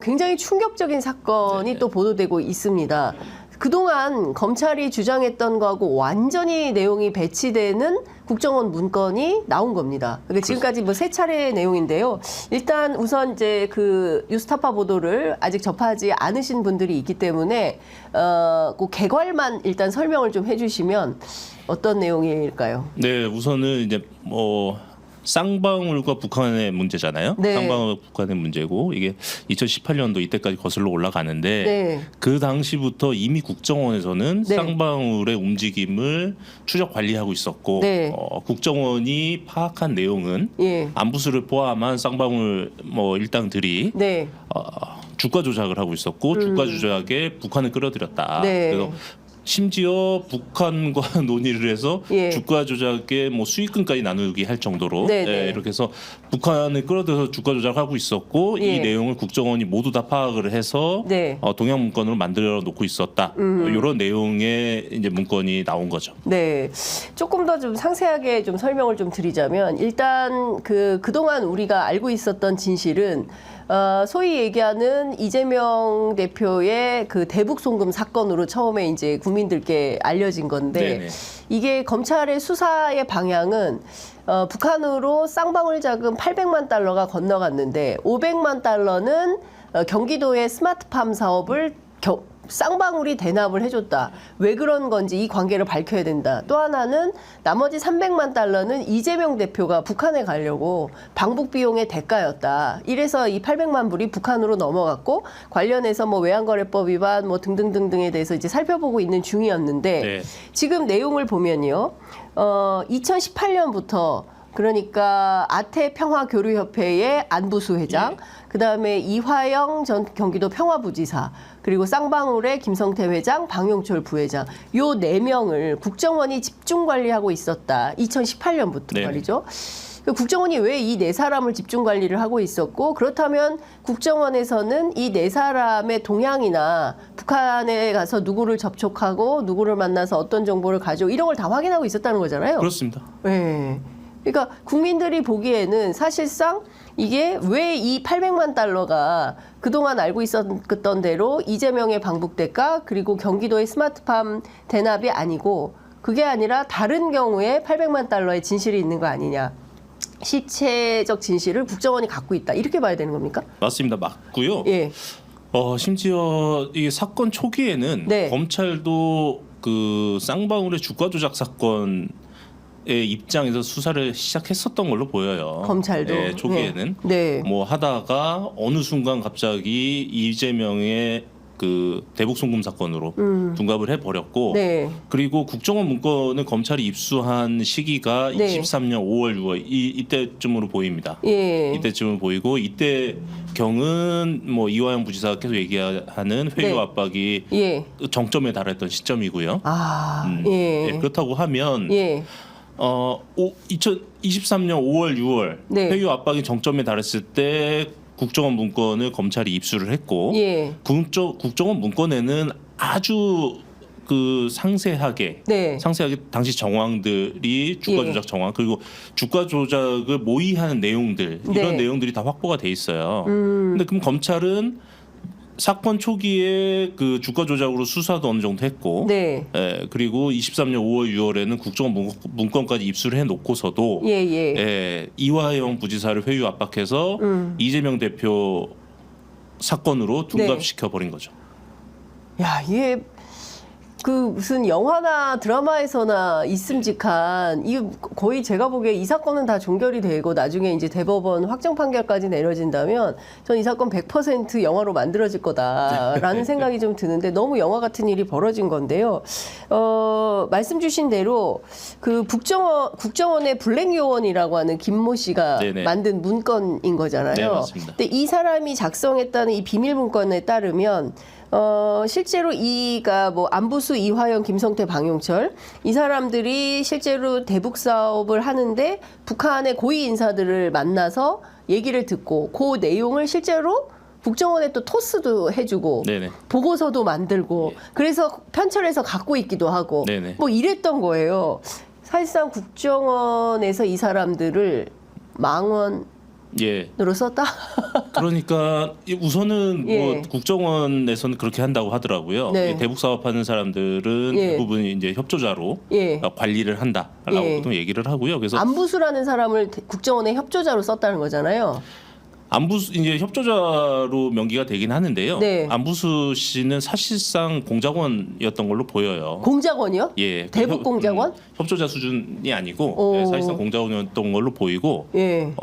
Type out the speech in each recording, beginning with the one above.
굉장히 충격적인 사건이 또 보도되고 있습니다. 그동안 검찰이 주장했던 거하고 완전히 내용이 배치되는 국정원 문건이 나온 겁니다. 그러니까 지금까지 뭐 세 차례의 내용인데요. 일단 우선 이제 그 뉴스타파 보도를 아직 접하지 않으신 분들이 있기 때문에 그 개괄만 일단 설명을 좀 해주시면 어떤 내용일까요? 네, 우선은 이제 쌍방울과 북한의 문제잖아요. 네. 쌍방울과 북한의 문제고 이게 2018년도 이때까지 거슬러 올라가는데 네. 그 당시부터 이미 국정원에서는 네. 쌍방울의 움직임을 추적 관리하고 있었고 네. 국정원이 파악한 내용은 예. 안부수를 포함한 쌍방울 일당들이 네. 주가 조작을 하고 있었고 주가 조작에 북한을 끌어들였다. 네. 그래서 심지어 북한과 논의를 해서 예. 주가 조작의 수익금까지 나누기 할 정도로 이렇게 해서 북한을 끌어들여서 주가 조작하고 있었고 예. 이 내용을 국정원이 모두 다 파악을 해서 네. 동양 문건으로 만들어 놓고 있었다. 이런 내용의 이제 문건이 나온 거죠. 네, 조금 더 좀 상세하게 좀 설명을 좀 드리자면 일단 그동안 우리가 알고 있었던 진실은 소위 얘기하는 이재명 대표의 그 대북 송금 사건으로 처음에 이제 국민들께 알려진 건데 네네. 이게 검찰의 수사의 방향은 북한으로 쌍방울 자금 800만 달러가 건너갔는데 500만 달러는 경기도의 스마트팜 사업을 쌍방울이 대납을 해줬다. 왜 그런 건지 이 관계를 밝혀야 된다. 또 하나는 나머지 300만 달러는 이재명 대표가 북한에 가려고 방북 비용의 대가였다. 이래서 이 800만 불이 북한으로 넘어갔고 관련해서 외환거래법 위반 등등등등에 대해서 이제 살펴보고 있는 중이었는데 네. 지금 내용을 보면요. 2018년부터 그러니까 아태평화교류협회의 안부수 회장, 그다음에 이화영 전 경기도 평화부지사, 그리고 쌍방울의 김성태 회장, 방용철 부회장 요 4명을 국정원이 집중 관리하고 있었다. 2018년부터 네. 말이죠. 국정원이 왜 이 4사람을 집중 관리를 하고 있었고 그렇다면 국정원에서는 이 4사람의 동향이나 북한에 가서 누구를 접촉하고 누구를 만나서 어떤 정보를 가지고 이런 걸 다 확인하고 있었다는 거잖아요. 그렇습니다. 네. 그러니까 국민들이 보기에는 사실상 이게 왜 이 800만 달러가 그동안 알고 있었던 대로 이재명의 방북 대가 그리고 경기도의 스마트팜 대납이 아니고 그게 아니라 다른 경우에 800만 달러의 진실이 있는 거 아니냐. 실체적 진실을 국정원이 갖고 있다. 이렇게 봐야 되는 겁니까? 맞습니다. 맞고요. 예. 심지어 이 사건 초기에는 네. 검찰도 그 쌍방울의 주가 조작 사건 입장에서 수사를 시작했었던 걸로 보여요. 검찰도. 네, 초기에는 네. 하다가 어느 순간 갑자기 이재명의 그 대북 송금 사건으로 둔갑을 해버렸고, 네. 그리고 국정원 문건을 검찰이 입수한 시기가 네. 23년 5월, 6월 이때쯤으로 보입니다. 예. 이때쯤으로 보이고 이때 경은 이화영 부지사가 계속 얘기하는 회유 네. 압박이 예. 정점에 달했던 시점이고요. 아, 예. 그렇다고 하면 예. 2023년 5월, 6월 네. 회유 압박이 정점에 달했을 때 국정원 문건을 검찰이 입수를 했고 예. 국정원 문건에는 아주 상세하게 네. 당시 정황들이 주가 예. 조작 정황 그리고 주가 조작을 모의하는 내용들 네. 이런 내용들이 다 확보가 돼 있어요. 근데 그럼 검찰은 사건 초기에 그 주가 조작으로 수사도 어느 정도 했고, 네. 그리고 23년 5월, 6월에는 국정원 문건까지 입수를 해놓고서도 예. 이화영 부지사를 회유 압박해서 이재명 대표 사건으로 둔갑시켜 버린 거죠. 야, 이게 무슨 영화나 드라마에서나 있음직한 이게 거의 제가 보기에 이 사건은 다 종결이 되고 나중에 이제 대법원 확정 판결까지 내려진다면 전 이 사건 100% 영화로 만들어질 거다라는 생각이 좀 드는데 너무 영화 같은 일이 벌어진 건데요. 말씀 주신 대로 그 국정원의 블랙 요원이라고 하는 김모 씨가 네네. 만든 문건인 거잖아요. 네, 맞습니다. 근데 이 사람이 작성했다는 이 비밀 문건에 따르면 실제로 이가 안부수, 이화영, 김성태, 방용철 이 사람들이 실제로 대북 사업을 하는데 북한의 고위 인사들을 만나서 얘기를 듣고 그 내용을 실제로 국정원에 또 토스도 해주고 네네. 보고서도 만들고 그래서 편철해서 갖고 있기도 하고 네네. 이랬던 거예요. 사실상 국정원에서 이 사람들을 망원 예. 썼다? 그러니까 우선은 예. 뭐 국정원에서는 그렇게 한다고 하더라고요. 네. 대북 사업하는 사람들은 예. 대부분 이제 협조자로 예. 관리를 한다라고 예. 또 얘기를 하고요. 그래서 안부수라는 사람을 국정원의 협조자로 썼다는 거잖아요. 안부수 이제 협조자로 명기가 되긴 하는데요. 네. 안부수 씨는 사실상 공작원이었던 걸로 보여요. 공작원이요? 예, 대북 공작원? 협조자 수준이 아니고 오. 사실상 공작원이었던 걸로 보이고, 예.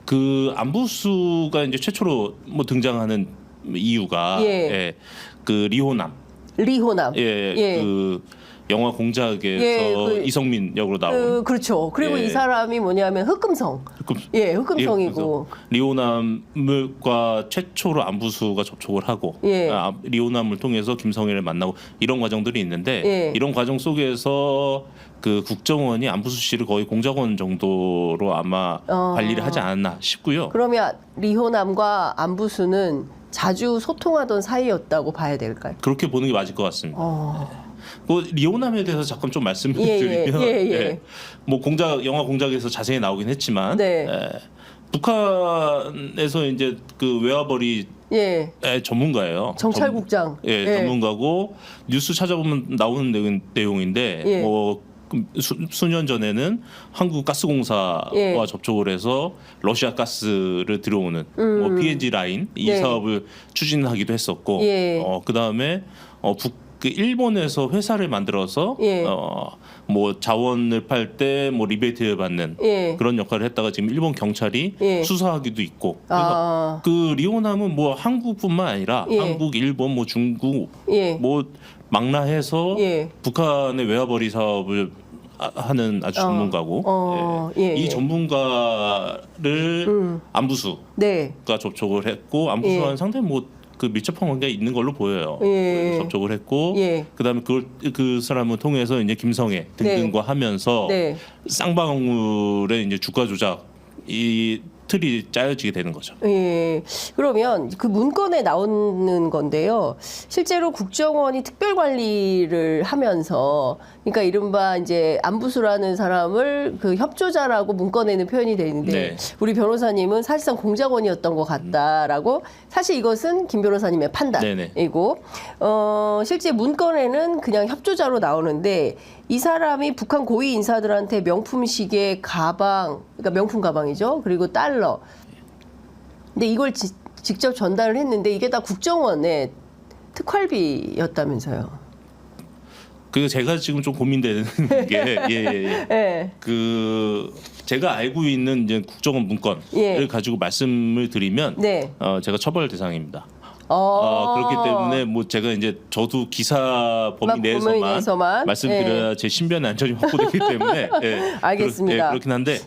그 안부수가 이제 최초로 뭐 등장하는 이유가 예. 그 리호남, 리호남. 예, 그 영화 공작에서 예, 그- 이성민 역으로 나온 그렇죠. 그리고 예. 이 사람이 뭐냐면 흑금성. 예, 흑금성이고. 리호남과 최초로 안부수가 접촉을 하고 예. 리호남을 통해서 김성애를 만나고 이런 과정들이 있는데 예. 이런 과정 속에서 그 국정원이 안부수 씨를 거의 공작원 정도로 아마 관리를 하지 않았나 싶고요. 그러면 리호남과 안부수는 자주 소통하던 사이였다고 봐야 될까요? 그렇게 보는 게 맞을 것 같습니다. 그 리호남에 대해서 잠깐 좀 말씀을 예, 드리면, 예. 뭐 영화 공작에서 자세히 나오긴 했지만, 네. 북한에서 이제 그 외화벌이 예. 전문가예요. 정찰국장. 전문가고 뉴스 찾아보면 나오는 내용인데 예. 뭐 수년 전에는 한국가스공사와 예. 접촉을 해서 러시아 가스를 들어오는 뭐 PNG 라인 이 네. 사업을 추진하기도 했었고, 예. 그 다음에 그 일본에서 회사를 만들어서 예. 뭐 자원을 팔 때 뭐 리베이트를 받는 예. 그런 역할을 했다가 지금 일본 경찰이 예. 수사하기도 있고. 그러니까 아. 그 리호남은 뭐 한국뿐만 아니라 예. 한국, 일본, 뭐 중국 예. 뭐 망라해서 예. 북한의 외화벌이 사업을 하는 아주 전문가고 예. 이 전문가를 안부수가 네. 접촉을 했고 안부수와는 예. 상당히 뭐 그 밀접한 관계가 있는 걸로 보여요. 예. 접촉을 했고 예. 그다음에 그 사람을 통해서 이제 김성애 등등과 하면서 네. 쌍방울의 이제 주가 조작 이 틀이 짜여지게 되는 거죠. 예. 그러면 그 문건에 나오는 건데요. 실제로 국정원이 특별 관리를 하면서, 그러니까 이른바 이제 안부수라는 사람을 그 협조자라고 문건에는 표현이 돼 있는데, 네. 우리 변호사님은 사실상 공작원이었던 것 같다라고, 사실 이것은 김 변호사님의 네네. 판단이고, 실제 문건에는 그냥 협조자로 나오는데, 이 사람이 북한 고위 인사들한테 명품 시계, 가방, 그러니까 명품 가방이죠. 그리고 달러. 근데 이걸 직접 전달을 했는데 이게 다 국정원의 특활비였다면서요. 그리고 제가 지금 좀 고민되는 게 예. 그 제가 알고 있는 이제 국정원 문건을 예. 가지고 말씀을 드리면 네. 제가 처벌 대상입니다. 어. 그렇기 때문에 뭐 제가 이제 저도 기사 범위 내에서만 내에서만. 말씀드려야 제 신변의 안전이 확보되기 때문에 알겠습니다. 그렇긴 한데